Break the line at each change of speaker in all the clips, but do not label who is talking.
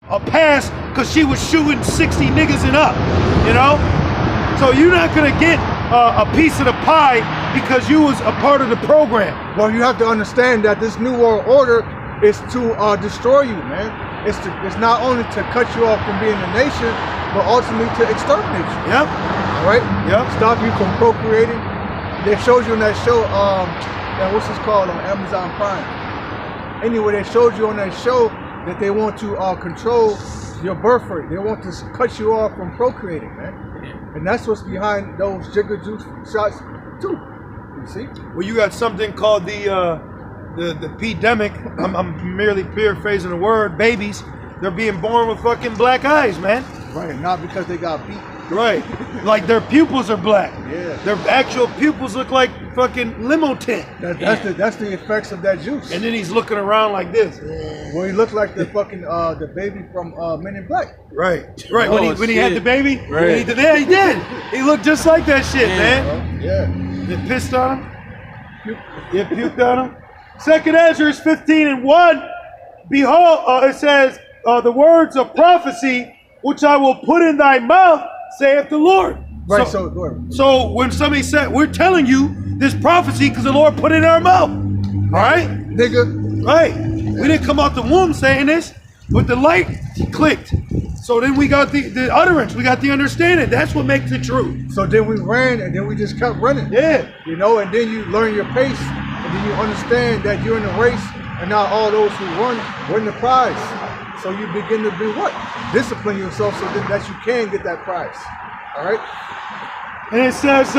a pass because she was shooting 60 niggas and up, you know? So you're not gonna get a piece of the pie because you was a part of the program.
Well, you have to understand that this new world order is to destroy you, man. It's not only to cut you off from being a nation, but ultimately to exterminate you.
Yep.
All right?
Yep.
Stop you from procreating. They showed you in that show, what's this called on Amazon Prime? Anyway, they showed you on that show that they want to control your birth rate. They want to cut you off from procreating, man. And that's what's behind those jigger juice shots too. You see?
Well, you got something called the pandemic. I'm merely paraphrasing the word. Babies, they're being born with fucking black eyes, man.
Right, not because they got beat.
Right, like their pupils are black.
Yeah.
Their actual pupils look like fucking limo tint.
That's the effects of that juice.
And then he's looking around like this.
Well, he looked like the fucking the baby from Men in Black.
Right. When he had the baby,
right.
He did. He looked just like that shit, man.
Yeah.
They pissed on him. You puked on him. Second Ezra is 15:1. Behold, it says, the words of prophecy which I will put in thy mouth, saith the Lord.
Right,
so when somebody said, we're telling you this prophecy because the Lord put it in our mouth. All right?
Nigga.
Right. We didn't come out the womb saying this, but the light clicked. So then we got the utterance, we got the understanding. That's what makes it true.
So then we ran and then we just kept running.
Yeah.
You know, and then you learn your pace and then you understand that you're in the race and not all those who run win the prize. So you begin to do what? Discipline yourself so that you can get that prize. All right?
And it says,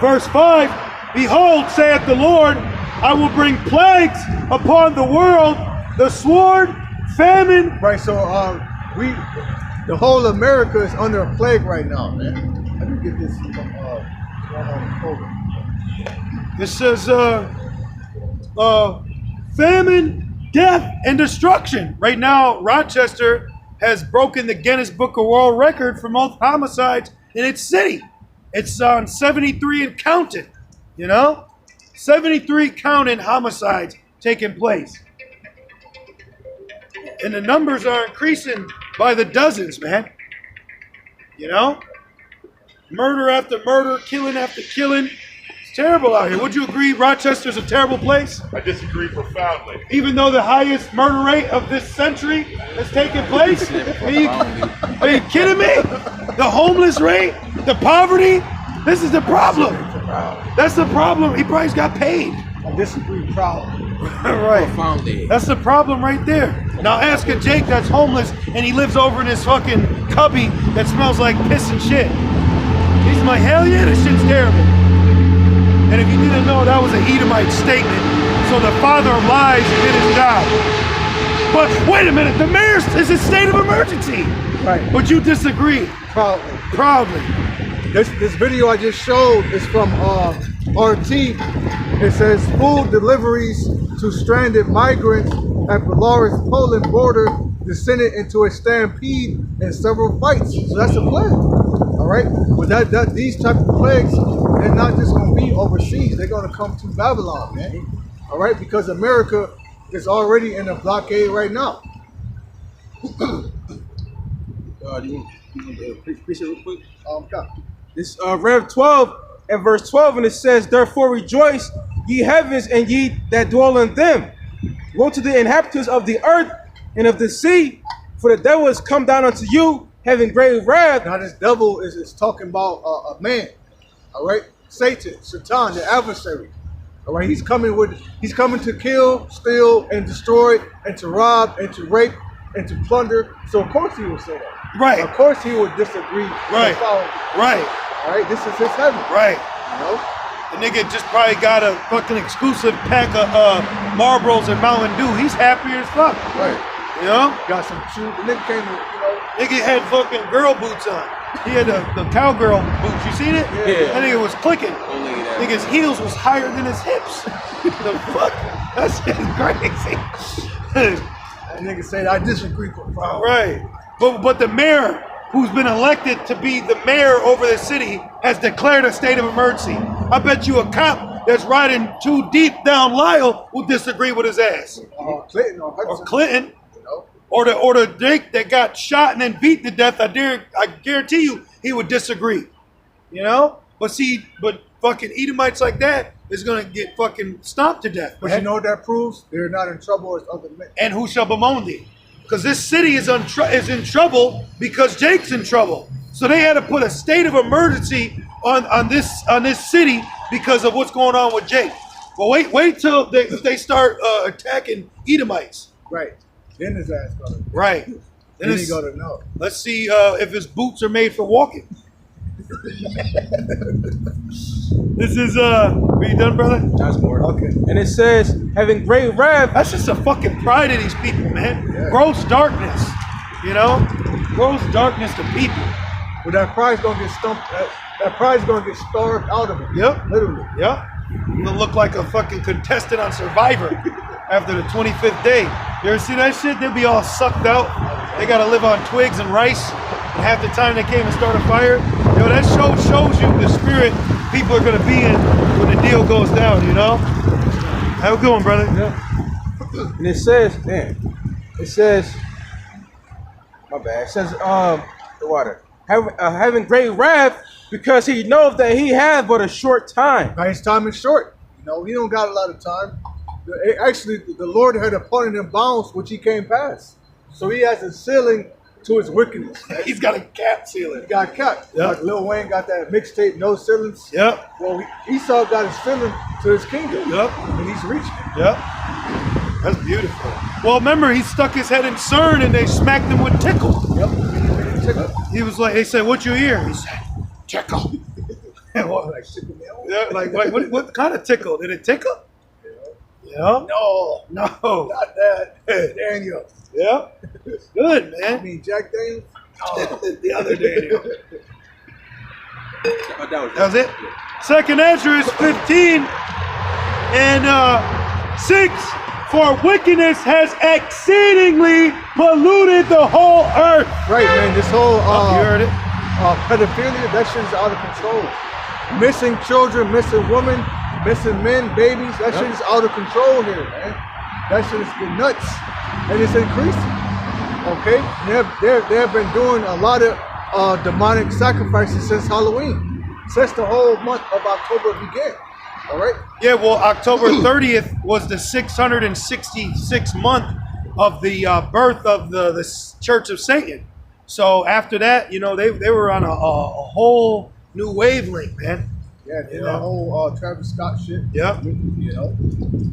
verse 5, behold, saith the Lord, I will bring plagues upon the world, the sword, famine.
Right, so the whole America is under a plague right now, man. Let me get this
It says, famine, death, and destruction. Right now, Rochester has broken the Guinness Book of World Record for most homicides in its city. It's on 73 and counting, you know? 73 counting homicides taking place. And the numbers are increasing by the dozens, man. You know? Murder after murder, killing after killing. It's terrible out here. Would you agree Rochester's a terrible place?
I disagree profoundly.
Even though the highest murder rate of this century has taken place? Are you kidding me? The homeless rate? The poverty? This is the problem. That's the problem. He probably's got paid.
I disagree proudly.
Right.
Profoundly.
That's the problem right there. Now ask a Jake that's homeless and he lives over in his fucking cubby that smells like piss and shit. He's like, hell yeah, this shit's terrible. And if you didn't know, that was a Edomite statement. So the father of lies did his job. But wait a minute, the mayor is in state of emergency.
Right.
But you disagree. Proudly.
This video I just showed is from RT. It says food deliveries to stranded migrants at Belarus-Poland border descended into a stampede and several fights. So that's a plague. All right, but these type of plagues, they're not just going to be overseas. They're going to come to Babylon, man. All right, because America is already in a blockade right now.
You want to preach it real quick? This Rev 12 and verse 12, and it says, therefore rejoice, ye heavens, and ye that dwell in them. Woe to the inhabitants of the earth and of the sea, for the devil is come down unto you, having great wrath.
Now this devil is talking about a man, all right? Satan, the adversary, all right? He's coming to kill, steal, and destroy, and to rob, and to rape, and to plunder. So of course he would say that.
Right.
Of course he would disagree.
Right. Right.
All right, this is his heaven.
Right.
You know?
The nigga just probably got a fucking exclusive pack of Marlboros and Mountain Dew. He's happier as fuck.
Right.
You know?
Got some shoes. The nigga came to, you know.
Nigga had fucking girl boots on. He had the cowgirl boots. You seen it?
Yeah.
That nigga was clicking.
Only that.
Nigga's heels was higher than his hips. The fuck? That shit is crazy.
That nigga said, I disagree with Brown.
Right. But the mayor, who's been elected to be the mayor over the city, has declared a state of emergency. I bet you a cop that's riding too deep down Lyle will disagree with his ass.
Clinton or
Or Clinton.
You know?
or the Jake that got shot and then beat to death, I guarantee you he would disagree. You know? But fucking Edomites like that is gonna get fucking stomped to death.
But
man.
you know what that proves? They're not in trouble as other men.
And who shall bemoan thee? Because this city is in trouble because Jake's in trouble. So they had to put a state of emergency on this city because of what's going on with Jake. But wait till they start attacking Edomites.
Right. Then his ass gonna.
Right.
Then he gonna know.
Let's see if his boots are made for walking. This is are you done, brother?
That's more.
Okay.
And it says, having great wrath.
That's just a fucking pride of these people, man.
Yeah.
Gross darkness, you know? Gross darkness to people.
But that pride's gonna get stumped. That pride's gonna get starved out of him.
Yep.
Literally.
Yep. You gonna look like a fucking contestant on Survivor after the 25th day. You ever see that shit? They'll be all sucked out. They gotta live on twigs and rice. And half the time they came and start a fire. Yo, that shows you the spirit people are gonna be in when the deal goes down, you know? Have a good one, brother.
Yeah. And it says, my bad. It says, the water. Having great wrath because he knows that he has but a short time.
Now his time is short. You know, he don't got a lot of time. Actually, the Lord had appointed him bounds which he can't pass. So he has a ceiling to his wickedness.
He's got a cap ceiling.
He got capped.
Yep.
Like Lil Wayne got that mixtape, No Ceilings.
Yep.
Well, Esau got his ceiling to his kingdom.
Yep.
And he's reaching it.
Yep. That's beautiful. Well, remember, he stuck his head in CERN and they smacked him with tickle.
Yep.
He was like, they said, what you hear? He said, tickle.
Like tickle me out.
Yeah, like, what kind of tickle? Did it tickle? Yeah.
No,
No.
not that. Daniel.
Yeah. Good,
I
man.
mean, Jack Daniels.
The other Daniel.
That
That was it? Second answer is 15 and 6. For wickedness has exceedingly polluted the whole earth.
Right, man. This whole
You heard it.
pedophilia, that shit is out of control. Missing children, missing women, missing men, babies. That shit is out of control here, man. That shit is getting nuts, and it's increasing. Okay, they have been doing a lot of demonic sacrifices since Halloween, since the whole month of October began. All right.
Yeah, well, October 30th was the 666th month of the birth of the Church of Satan. So after that, you know, they were on a whole new wavelength, man.
Yeah,
You
that
know?
whole Travis Scott shit.
Yep.
You know.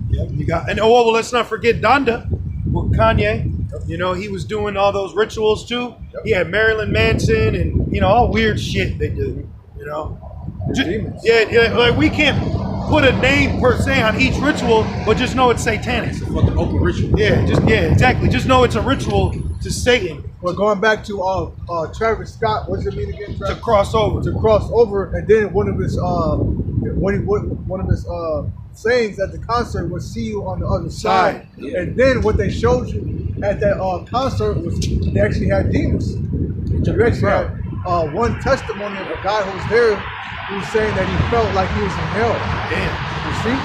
Yep. You got, and well, let's not forget Donda with Kanye. You know, he was doing all those rituals too.
Yep.
He had Marilyn Manson and, you know, all weird shit they do. You know.
Demons.
Yeah, like we can't put a name per se on each ritual, but just know it's satanic.
It's a fucking open ritual.
Yeah, exactly. Just know it's a ritual to Satan
Well, going back to Travis Scott, what does it mean again?
to
Travis?
cross over.
To cross over, and then one of his sayings at the concert was "See you on the other side."
Yeah.
And then what they showed you at that concert was they actually had demons. You actually had one testimony of a guy who was there who was saying that he felt like he was in hell.
Damn.
You see?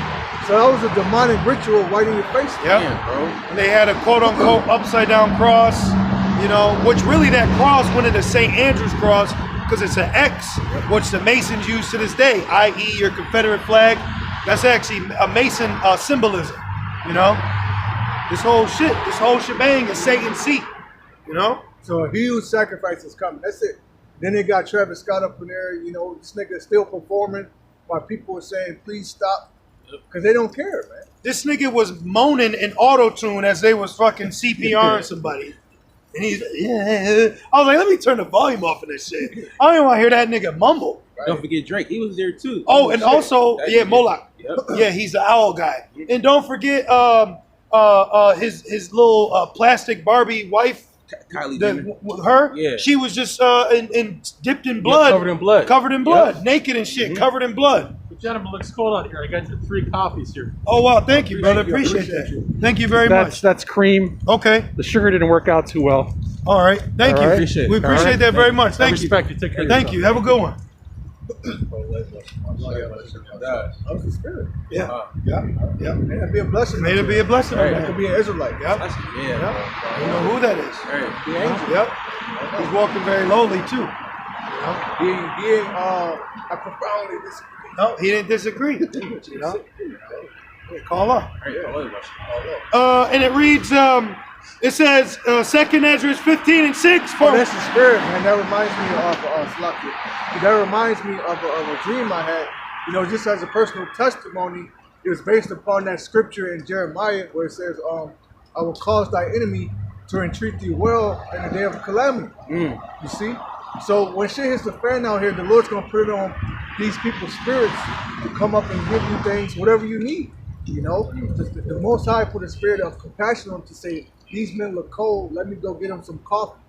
So that was a demonic ritual right in your face.
Yep.
Damn, bro.
And they had a quote unquote upside down cross, you know, which really that cross went into St. Andrew's cross because it's an X, which the Masons use to this day, i.e. your Confederate flag. That's actually a Mason symbolism, you know? This whole shebang is Satan's seat, you know?
So a huge sacrifice is coming. That's it. Then they got Travis Scott up in there. You know, this nigga is still performing while people are saying, please stop. Because they don't care, man.
This nigga was moaning in auto-tune as they was fucking CPRing somebody. And he's, yeah. I was like, let me turn the volume off of this shit. I don't even want to hear that nigga mumble.
Right?
Don't forget Drake. He was there too.
Oh, and also,
That
yeah,
nigga-
Moloch.
Yep.
Yeah, he's the owl guy. And don't forget his little plastic Barbie wife.
Kylie Jenner.
Her,
Yeah.
she was just dipped in blood.
covered in blood.
Covered in blood.
Yep.
Naked and shit, covered in blood.
The gentleman looks cold out here. I got you 3 coffees here.
Oh, wow. Thank you, brother. Appreciate
Appreciate
that. Thank you very much.
That's cream.
Okay.
The sugar didn't work out too well.
All right. Thank
All
you.
right.
Appreciate it.
We
All
appreciate
right.
that very much.
I
Thank you.
respect you. Take care of
Thank you.
yourself.
Have a good one.
That was the spirit.
Yeah. Yeah. Yeah.
May that be a blessing.
May it be a blessing.
That could be an Israelite.
Yep.
That's,
Yep.
yeah.
You know who that is.
The angel.
Yep. He's walking very lowly too.
He ain't I profoundly disagree.
No, he didn't disagree. You know? Call up. And it reads, it says, 2nd Ezra 15:6.
Oh, that's the spirit, man. That reminds me of Slakia. That reminds me of a dream I had. You know, just as a personal testimony, it was based upon that scripture in Jeremiah where it says, I will cause thy enemy to entreat thee well in the day of calamity. You see? So when shit hits the fan out here, the Lord's going to put it on these people's spirits to come up and give you things, whatever you need. You know? The Most High put a spirit of compassion on to say, these men look cold, let me go get them some coffee.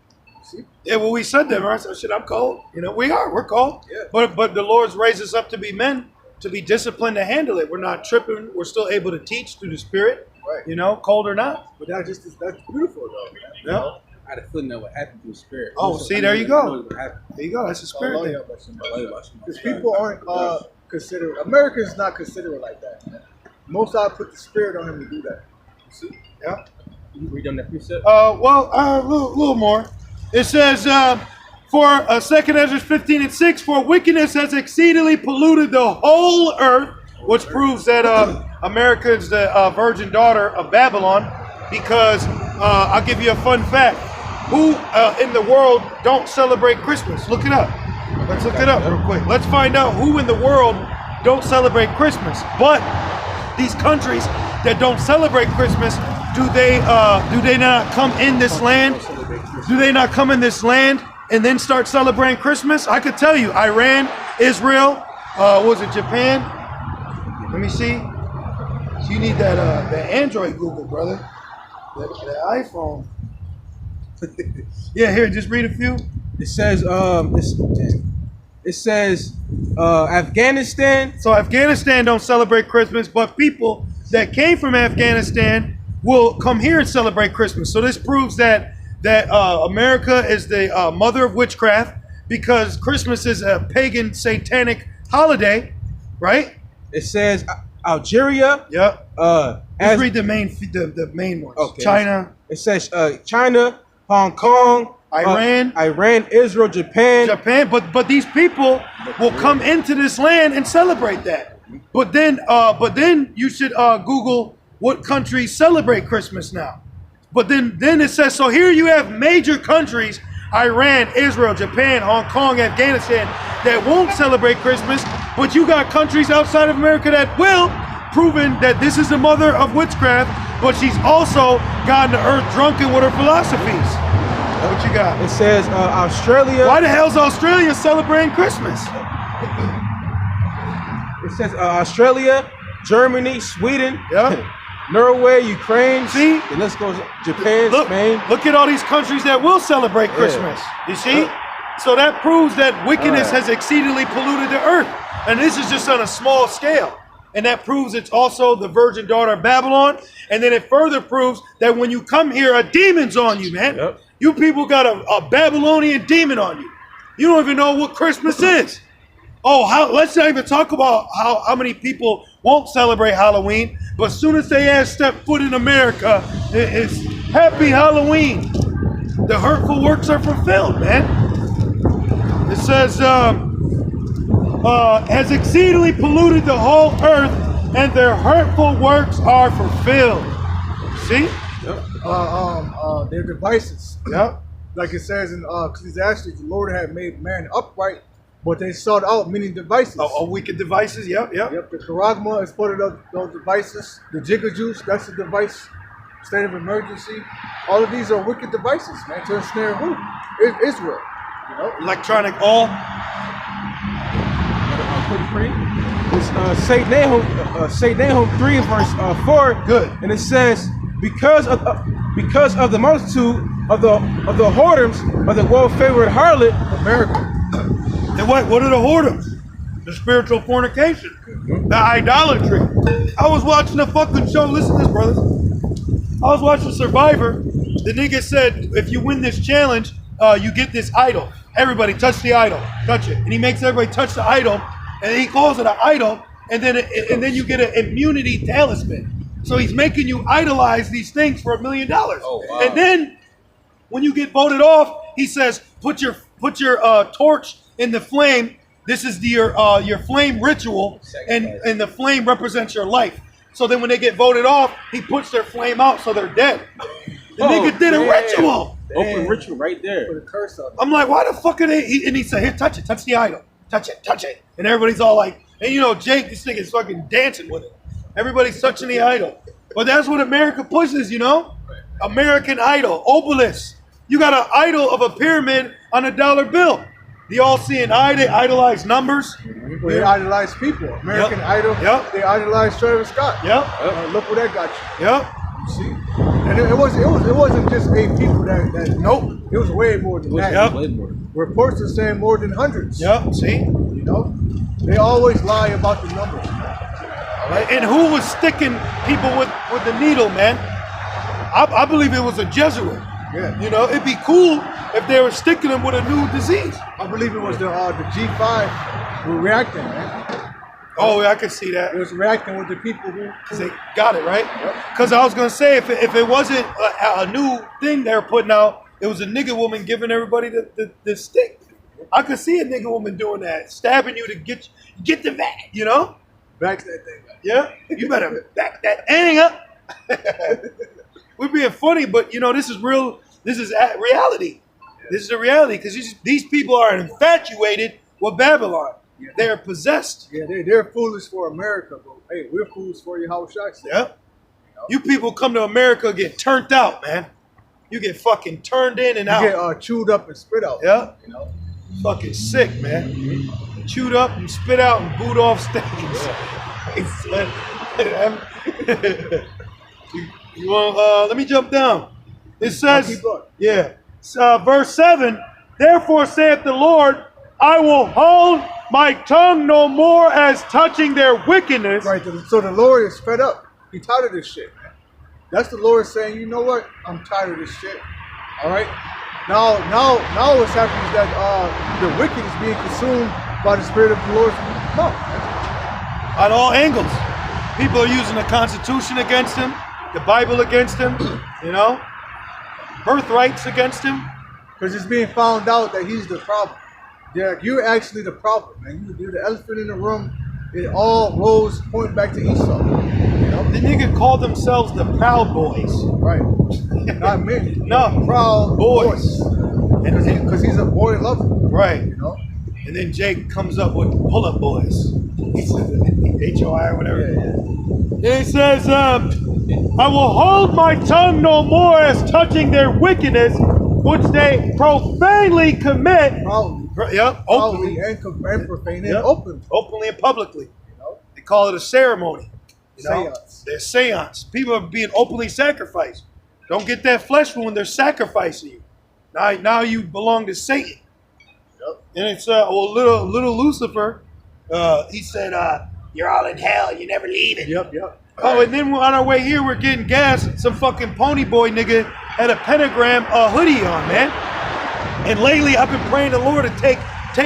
See?
Yeah, well, we said that, right? So shit, I'm cold. You know, we're cold.
Yeah.
But the Lord's raised us up to be men, to be disciplined to handle it. We're not tripping. We're still able to teach through the Spirit.
Right.
You know, cold or not.
But that's beautiful though, man.
Yeah.
I had a feeling that would happen through spirit.
Oh, see, there you go. There you go. That's the Spirit thing.
Because people aren't considerate. Americans not considerate like that, man. Most I put the spirit on him to do that. You see?
Yeah.
You read on that precept?
A little more. It says, for 2nd Ezra 15:6, for wickedness has exceedingly polluted the whole earth, which proves that America is the virgin daughter of Babylon, because I'll give you a fun fact. Who in the world don't celebrate Christmas? Look it up. Let's look it up real quick. Let's find out who in the world don't celebrate Christmas. But these countries that don't celebrate Christmas, do they not come in this land? Do they not come in this land and then start celebrating Christmas? I could tell you, Iran, Israel, was it Japan? Let me see. You need that Android Google, brother. That iPhone. Yeah, here, just read a few.
It says Afghanistan.
So Afghanistan don't celebrate Christmas, but people that came from Afghanistan will come here and celebrate Christmas. So this proves that America is the mother of witchcraft, because Christmas is a pagan satanic holiday, right?
It says Algeria.
Yep.
As
read the main ones.
Okay.
China.
It says China, Hong Kong,
Iran,
Israel, Japan.
But these people will come into this land and celebrate that. But then you should Google what countries celebrate Christmas now. But then it says, so here you have major countries, Iran, Israel, Japan, Hong Kong, Afghanistan, that won't celebrate Christmas, but you got countries outside of America that will, proving that this is the mother of witchcraft, but she's also gotten the earth drunken with her philosophies. What you got?
It says Australia.
Why the hell's Australia celebrating Christmas?
It says Australia, Germany, Sweden,
Yeah.
Norway, Ukraine.
See?
The list goes Japan, Spain.
Look at all these countries that will celebrate Christmas. You see? So that proves that wickedness has exceedingly polluted the earth. And this is just on a small scale. And that proves it's also the virgin daughter of Babylon. And then it further proves that when you come here, a demon's on you, man.
Yep.
You people got a Babylonian demon on you. You don't even know what Christmas is. Let's not even talk about how many people won't celebrate Halloween, but as soon as they step foot in America, it's Happy Halloween. The hurtful works are fulfilled, man. It says, has exceedingly polluted the whole earth, and their hurtful works are fulfilled. See?
Their devices.
Yep.
Like it says in Ecclesiastes, the Lord had made man upright, but they sought out many devices.
Wicked devices. Yep.
Yep, the charagma is part of those devices. The jigger juice, that's a device. State of emergency. All of these are wicked devices, man, to ensnare who? Israel. You know?
Electronic all.
It's St. Nahum 3 verse 4.
Good.
And it says, because of the multitude of the whoredoms of the well-favored harlot,
America.
And what are the whoredoms? The spiritual fornication, the idolatry. I was watching a fucking show. Listen to this, brothers. I was watching Survivor. The nigga said, if you win this challenge, you get this idol. Everybody touch the idol, touch it, and he makes everybody touch the idol, and he calls it an idol, and then you get an immunity talisman. So he's making you idolize these things for $1 million.
Oh, wow.
And then when you get voted off, he says, put your torch in the flame. This is your flame ritual, and the flame represents your life. So then when they get voted off, he puts their flame out, so they're dead. The nigga did a ritual.
Open ritual right there.
Put a curse on it.
I'm like, why the fuck are they? And he said, here, touch it, touch the idol, touch it. And everybody's all like, and you know, Jake, this nigga's fucking dancing with it. Everybody's touching the idol. But that's what America pushes, you know? American Idol, obelisk. You got an idol of a pyramid on a dollar bill. The all-seeing eye, they idolize numbers.
Well, they idolize people. American Idol, they idolize Travis Scott. Look where that got you. You see? And it wasn't just 8 people that
Nope.
It was way more than that.
Way more.
Reports are saying more than hundreds.
See?
You know? They always lie about the numbers.
And who was sticking people with the needle, man? I believe it was a Jesuit.
Yeah.
You know, it'd be cool if they were sticking them with a new disease.
I believe it was the G5 were reacting, man.
Oh, I could see that.
It was reacting with the people who...
Because they got it, right? Because I was going to say, if it wasn't a new thing they were putting out, it was a nigga woman giving everybody the stick. I could see a nigga woman doing that, stabbing you to get the vat, you know?
Back that thing up.
Yeah? You better back that thing up. We're being funny, but, you know, this is real. This is reality. This is the reality, because these people are infatuated with Babylon. Yeah. They're possessed.
Yeah, they're foolish for America, but hey, we're foolish for your house shots.
Yeah. You people come to America, get turned out, man. You get fucking turned in and out.
You get chewed up and spit out.
Yeah.
You know?
Fucking sick, man. Chewed up and spit out and booed off stage. You want? Let me jump down. It says, verse 7. Therefore saith the Lord, I will hold my tongue no more as touching their wickedness.
Right. So the Lord is fed up. He's tired of this shit, man. That's the Lord saying, you know what? I'm tired of this shit. All right. Now what's happening is that the wicked is being consumed by the Spirit of the Lord. No.
On all angles. People are using the Constitution against him, the Bible against him, you know, birthrights against him.
Because it's being found out that he's the problem. Derek, you're actually the problem, man. You're the elephant in the room. It all roads point back to Esau. You know?
The nigga called themselves the Proud Boys.
Right. Not me.
No.
Proud
Boys.
Because he's a boy lover.
Right.
You know?
And then Jake comes up with Pull-Up Boys. HOI or whatever. Yeah. It says, I will hold my tongue no more as touching their wickedness, which they profanely commit.
Openly and profanely and
openly and publicly.
You know?
They call it a ceremony. You know?
Seance.
They're seance. People are being openly sacrificed. Don't get that flesh wound. They're sacrificing you. Now you belong to Satan.
Yep.
And it's little Lucifer. He said, "You're all in hell. You're never leaving."
Yep.
Oh, and then on our way here, we're getting gas. Some fucking pony boy nigga had a pentagram hoodie on, man. And lately, I've been praying the Lord to take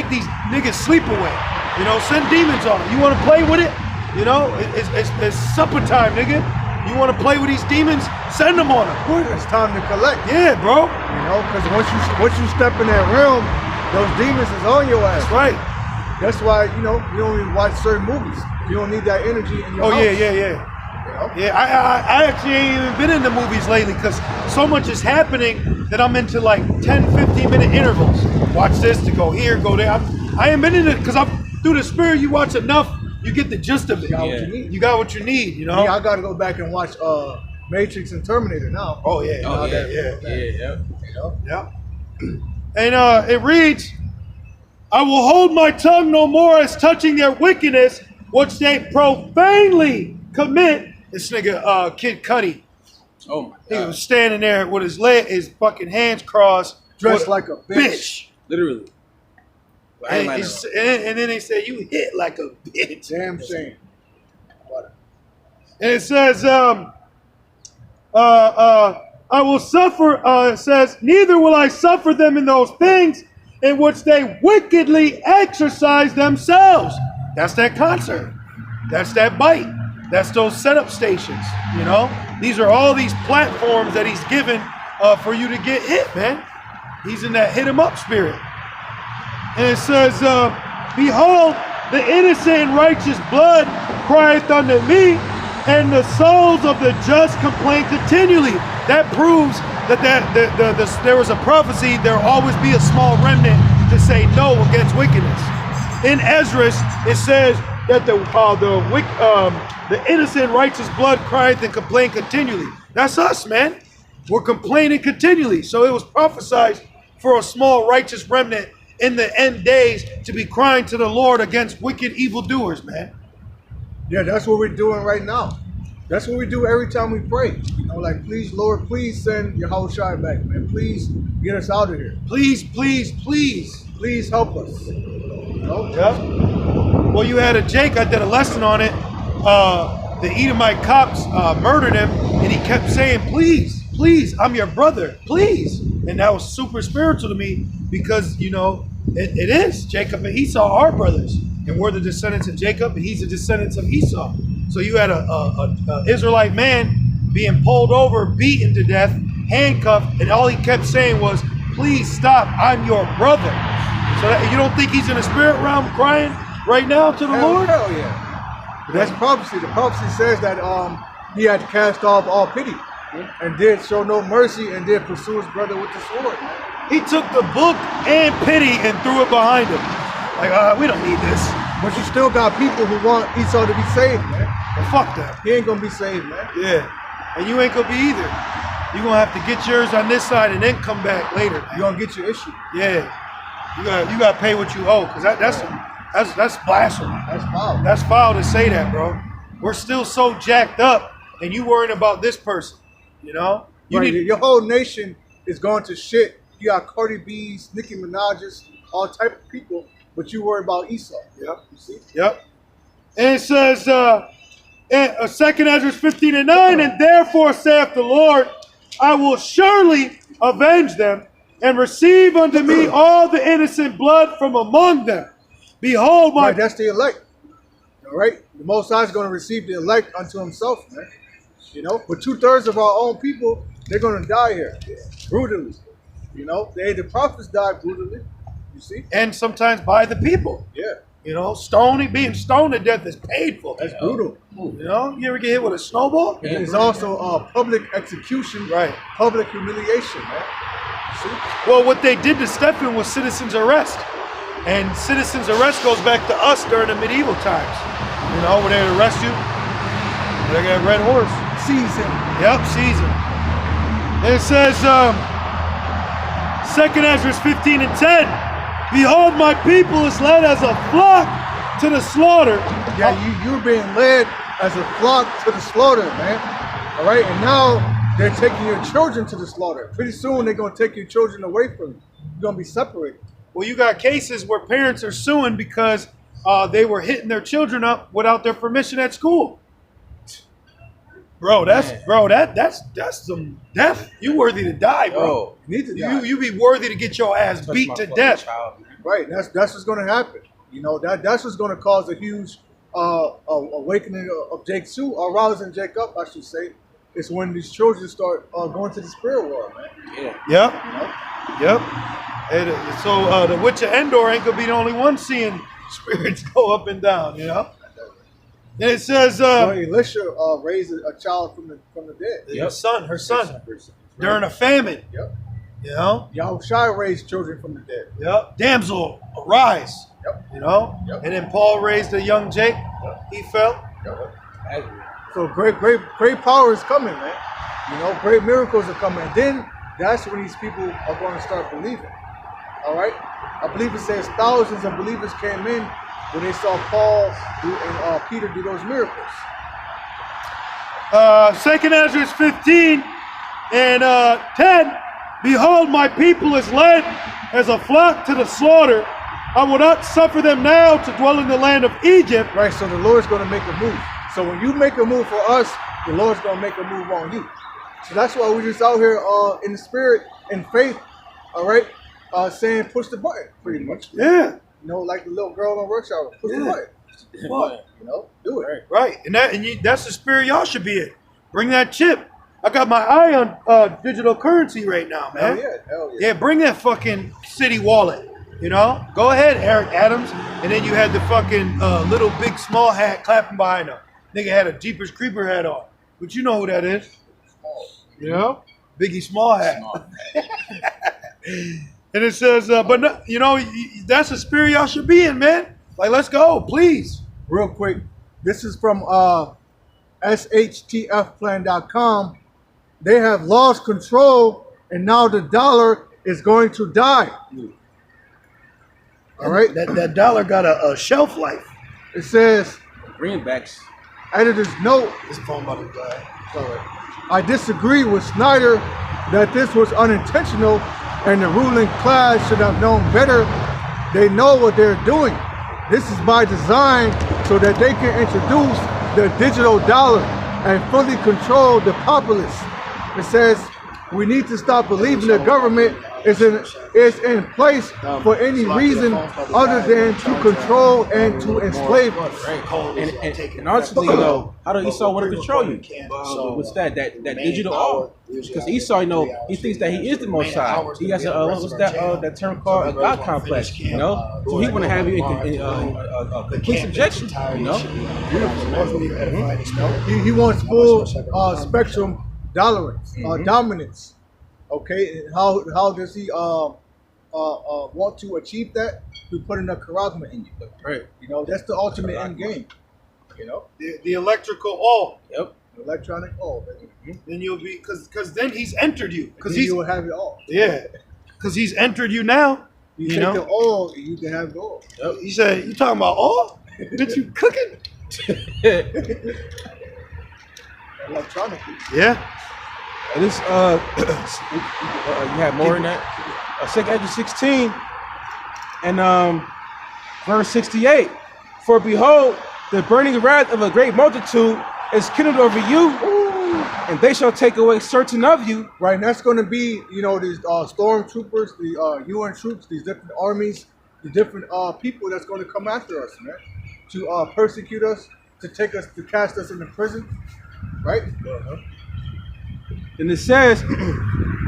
these niggas' sleep away. You know, send demons on them. You want to play with it? You know, it's supper time, nigga. You want to play with these demons? Send them on them.
It's time to collect.
Yeah, bro.
You know, because once you step in that realm, those demons is on your ass.
That's right.
That's why, you know, you don't even watch certain movies. You don't need that energy in your house.
Yeah.
You know?
Yeah, I actually ain't even been in the movies lately because so much is happening that I'm into like 10, 15-minute intervals. Watch this to go here, go there. I ain't been in it because through the Spirit, you watch enough, you get the gist of it.
You got what you need.
You got what you need, you know?
Yeah, I got to go back and watch Matrix and Terminator now.
Oh, yeah.
You know?
Yeah. And it reads, I will hold my tongue no more as touching their wickedness, which they profanely commit. This nigga, Kid Cudi.
Oh my
He
God.
was standing there with his fucking hands crossed.
Dressed like a bitch.
Literally.
And then they say, you hit like a bitch.
Damn shame.
And it says, I I will suffer, it says, neither will I suffer them in those things in which they wickedly exercise themselves. That's that concert. That's that bite. That's those setup stations, you know? These are all these platforms that he's given for you to get hit, man. He's in that hit 'em up spirit. And it says, behold, the innocent and righteous blood crieth unto me, and the souls of the just complain continually. That proves that there was a prophecy. There will always be a small remnant to say no against wickedness. In Ezra, it says that the innocent righteous blood crieth and complain continually. That's us, man. We're complaining continually. So it was prophesied for a small righteous remnant in the end days to be crying to the Lord against wicked evildoers, man.
Yeah, that's what we're doing right now. That's what we do every time we pray. You know, like, please, Lord, please send Yahushua back, man. Please get us out of here.
Please, please, please.
Please help us. You know?
Yep. Well, you had a Jake, I did a lesson on it. The Edomite cops murdered him, and he kept saying, please, please, I'm your brother, please. And that was super spiritual to me because, you know, it is. Jacob and Esau are brothers. And we're the descendants of Jacob, and he's the descendants of Esau. So you had a Israelite man being pulled over, beaten to death, handcuffed, and all he kept saying was, please stop, I'm your brother. So that, you don't think he's in the spirit realm crying right now to the Lord?
Hell yeah. That's prophecy. The prophecy says that he had cast off all pity and did show no mercy and did pursue his brother with the sword.
He took the book and pity and threw it behind him. Like, we don't need this.
But you still got people who want Esau to be saved, man.
Well, fuck that.
He ain't gonna be saved, man.
Yeah. And you ain't gonna be either. You're gonna have to get yours on this side and then come back later.
You're gonna get your issue.
Yeah. You gotta pay what you owe, because that's blasphemy.
That's foul.
That's foul to say that, bro. We're still so jacked up, and you worrying about this person, you know?
Your whole nation is going to shit. You got Cardi B's, Nicki Minaj's, all type of people, but you worry about Esau.
Yep.
You see?
Yep. And it says, 2 Ezra 15:9, and therefore saith the Lord, I will surely avenge them, and receive unto me all the innocent blood from among them. Behold, my...
Right, that's the elect. All right? The Most High is going to receive the elect unto himself, man. You know? But 2/3 of our own people, they're going to die here. Brutally. You know? The prophets died brutally. You see?
And sometimes by the people.
Yeah.
You know, being stoned to death is painful.
That's brutal.
You know, you ever get hit with a snowball?
And it's also public execution,
right? Public
humiliation, man. See?
Well, what they did to Stephen was citizen's arrest. And citizen's arrest goes back to us during the medieval times. You know, where they'd arrest you, they got a red horse.
Seize him.
Yep, seize him. And it says, 2 Ezra 15:10, behold, my people is led as a flock to the slaughter.
Yeah, you're being led as a flock to the slaughter, man. All right, and now they're taking your children to the slaughter. Pretty soon they're going to take your children away from you. You're going to be separated.
Well, you got cases where parents are suing because they were hitting their children up without their permission at school. Bro, that's some death. You worthy to die, bro.
You need to die.
You be worthy to get your ass beat to death.
Right, that's what's going to happen. You know, that's what's going to cause a huge awakening of Jake too, or rousing Jacob, I should say. It's when these children start going to the spirit world, man.
Yeah. Yep. Yep. And, so the Witch of Endor ain't gonna be the only one seeing spirits go up and down, you know. And it says,
Elisha raised a child from the dead.
Her son, during a famine.
Yep.
You know.
Yahushua raised children from the dead.
Yep. Damsel, arise.
Yep.
You know.
Yep.
And then Paul raised a young Jake. Yep. He fell.
Yep. So great power is coming, man. You know, great miracles are coming. And then that's when these people are going to start believing. All right? I believe it says thousands of believers came in when they saw Paul and Peter do those miracles.
2 Ezra 15 and 10. Behold, my people is led as a flock to the slaughter. I will not suffer them now to dwell in the land of Egypt.
Right, so the Lord's going to make a move. So when you make a move for us, the Lord's going to make a move on you. So that's why we're just out here in the spirit and faith, all right? Saying push the button, pretty much.
Yeah.
You know, like the little girl on Rush Hour, push the button.
Fuck.
You know, do it.
Right. That's the spirit y'all should be in. Bring that chip. I got my eye on digital currency right now, man.
Hell yeah.
Yeah, bring that fucking city wallet. You know? Go ahead, Eric Adams. And then you had the fucking little big small hat clapping behind him. Nigga had a Jeepers Creeper hat on. But you know who that is. You know? Biggie Small Hat. And it says, but no, you know, that's the spirit y'all should be in, man. Like, let's go, please.
Real quick, this is from shtfplan.com. They have lost control, and now the dollar is going to die. All right?
That dollar got a shelf life.
It says,
Greenbacks.
editor's note,
This phone about to die.
I disagree with Snyder that this was unintentional and the ruling class should have known better. They know what they're doing. This is by design so that they can introduce the digital dollar and fully control the populace. It says we need to stop believing the government is in place for any reason other than to control and to enslave us.
And honestly, you know, how do Esau want to control you? What's that digital all? Because Esau, you know, he thinks that he is the Most High. He has a what's that term called a God complex, you know. So he want to have you in complete subjection, you know.
He wants full spectrum dominance. Okay, and how does he want to achieve that? To put in a charisma in you,
Right.
You know, that's the ultimate end game. You know,
The electrical all.
Yep.
electronic all.
Then you'll be, because then he's entered you. Because
You will have it all.
yeah. Because he's entered you now.
You
You
take
know?
the all, you can have it all.
He said, you talking about all? Bitch, you cooking?
Electronically.
Yeah.
And this, you have more in that. 2 Ezra 16 and verse 68. For behold, the burning wrath of a great multitude is kindled over you, and they shall take away certain of you.
Right, and that's going to be, you know, these stormtroopers, the UN troops, these different armies, the different people that's going to come after us, man, to persecute us, to take us, to cast us into prison, right?
And it says,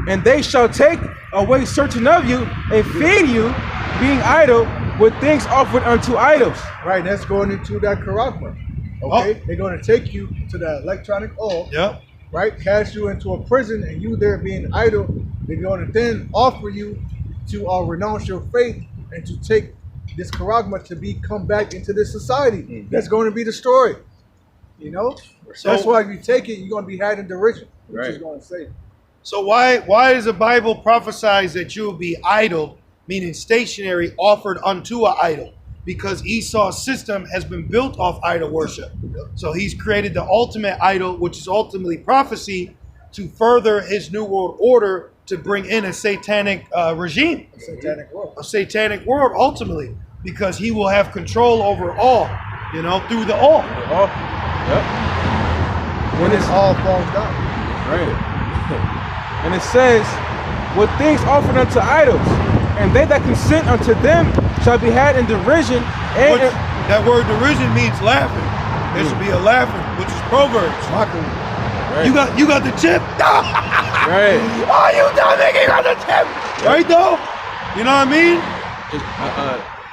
and they shall take away certain of you and feed you, being idle, with things offered unto idols.
Right, and that's going into that charisma. Okay, they're going to take you to that electronic all,
Yep.
right? Cast you into a prison, and you there being idle. They're going to then offer you to renounce your faith and to take this charisma to come back into this society that's going to be destroyed. You know,
So-
that's why if you take it, you're going to be had in derision, which
Right.
is going to say.
So why does the Bible prophesize that you will be idle, meaning stationary, offered unto an idol? Because Esau's system has been built off idol worship. So he's created the ultimate idol, which is ultimately prophecy, to further his new world order, to bring in a satanic regime,
Satanic world.
a satanic world ultimately, because he will have control over all, you know, through the all.
Oh, yep.
When it all falls down.
Right. And it says, with things offered unto idols, and they that consent unto them shall be had in derision. And
That word derision means laughing. There should be a laughing, which is Proverbs.
Mockery.
right.
You got the chip?
right.
Oh, you dumb nigga, you got the chip. Right though? You know what I mean?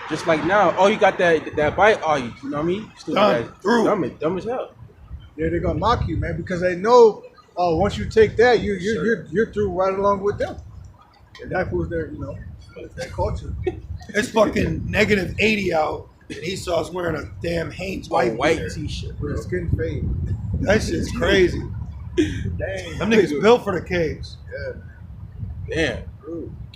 Just like now, oh, you got that bite, oh, you know what I mean? Still
Done. Through.
dumb as hell.
Yeah, they're gonna mock you, man, because they know once you take that, you're through right along with them. And that was their, you know, their culture.
It's fucking negative 80 out, and Esau's wearing a damn Hanes white beater.
t-shirt.
With a skin fade.
That shit's crazy.
Dang.
Them niggas built for the caves.
Damn.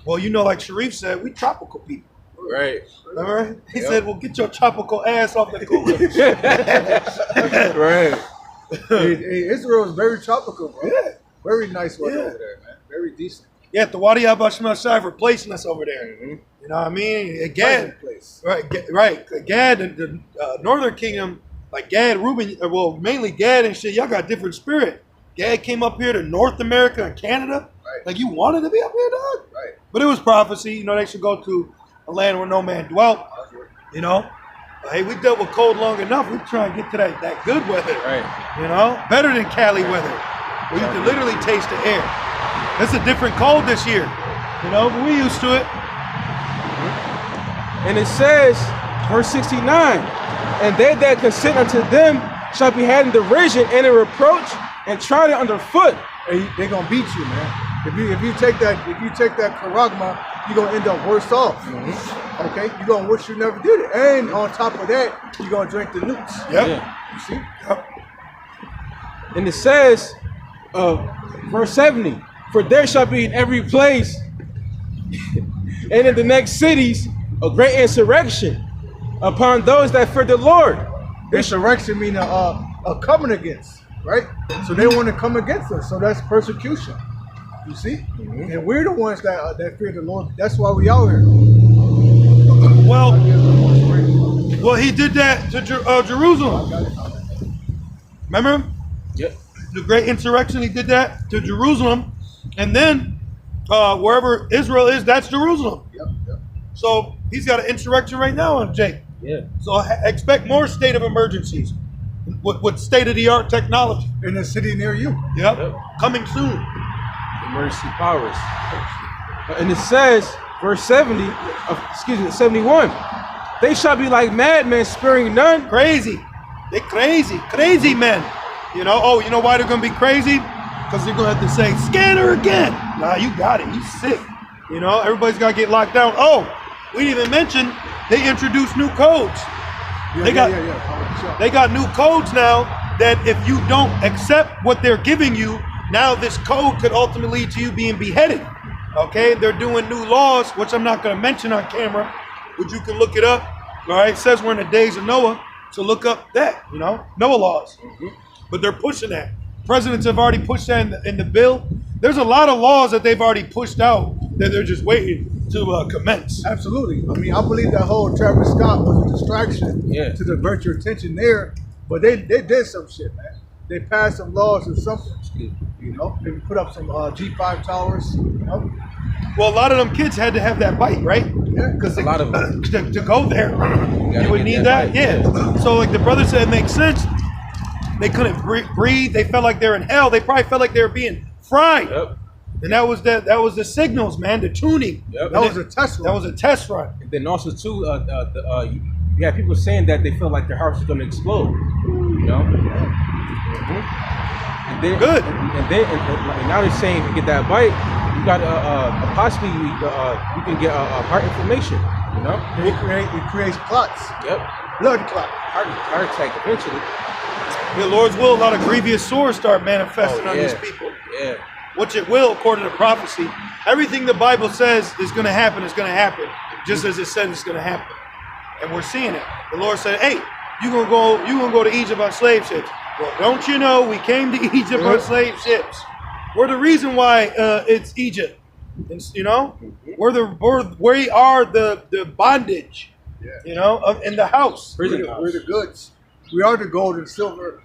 Well, you know, like Sharif said, we tropical people.
Right.
Remember? He said, well, get your tropical ass off the cooler.
right.
Hey, Israel is very tropical, bro.
Yeah.
Very nice weather
Yeah.
over there, man. Very decent.
Yeah, the Wadi Abashimashai replacing us over there. You know what I mean? Gad,
Pleasant place.
right. Gad, the Northern Kingdom, like Gad, Reuben, well, mainly Gad and shit, y'all got different spirit. Gad came up here to North America and Canada.
Right.
Like you wanted to be up here, dog.
Right.
But it was prophecy. You know, they should go to a land where no man dwelt. You know. But, hey, we dealt with cold long enough. We try and get to that good weather.
Right.
You know, better than Cali weather, where you can literally taste the air. It's a different cold this year. You know, but we used to it.
And it says, verse 69, and they that consent unto them shall be had in derision and in reproach and trodden underfoot.
And they're gonna beat you, man. If you take that charagma, you're gonna end up worse off. Okay, you're gonna wish you never did it, and on top of that, you're gonna drink the nukes.
Yep.
Yeah.
You see?
Yep.
And it says, verse 70, for there shall be in every place and in the next cities a great insurrection upon those that fear the Lord.
Insurrection meaning a coming against, right? So they want to come against us. So that's persecution. You see? And we're the ones that fear the Lord. That's why we out here.
Well, he did that to Jerusalem. Remember?
Yep.
The great insurrection, he did that to Jerusalem. And then wherever Israel is, that's Jerusalem.
Yep.
So he's got an insurrection right now on Jake.
Yeah.
So expect more state of emergencies with state-of-the-art technology.
In a city near you.
Yep. Coming soon.
Emergency powers. And it says, verse 71, they shall be like madmen, sparing none.
Crazy. They crazy men. You know, you know why they're going to be crazy? Because they're going to have to say, scanner again. Nah, you got it. You sick. You know, everybody's got to get locked down. Oh, we didn't even mention they introduced new codes. They got new codes now that if you don't accept what they're giving you, now this code could ultimately lead to you being beheaded. Okay, they're doing new laws, which I'm not going to mention on camera, but you can look it up. All right, it says we're in the days of Noah, so look up that, you know, Noah laws. But they're pushing that. Presidents have already pushed that in the bill. There's a lot of laws that they've already pushed out that they're just waiting to commence.
Absolutely. I mean, I believe that whole Travis Scott was a distraction to divert your attention there, but they did some shit, man. They passed some laws or something. You know, they put up some G5 towers. You know?
Well, a lot of them kids had to have that bike, right?
Yeah.
Because
A lot of them.
to go there, you would
get
need
that
that.
bike.
Yeah. So like the brother said, it makes sense. They couldn't breathe. They felt like they're in hell. They probably felt like they were being fried.
Yep.
And that was the signals, man, the tuning.
Yep.
That was a test run.
That was a test run.
And then also too, you have people saying that they feel like their hearts are going to explode. You know. And then,
Good.
And now they're saying if you get that bite, you got possibly you can get heart inflammation. You know.
It creates clots.
Yep.
Blood clot.
Heart attack eventually.
The Lord's will, a lot of grievous sores start manifesting on these people.
Yeah.
Which it will, according to prophecy. Everything the Bible says is going to happen, just as it said it's going to happen. And we're seeing it. The Lord said, hey, you're going to go to Egypt on slave ships. Well, don't you know we came to Egypt on slave ships? We're the reason why it's Egypt. You know? We are the bondage, you know, in the house.
We're the goods. We are the gold and silver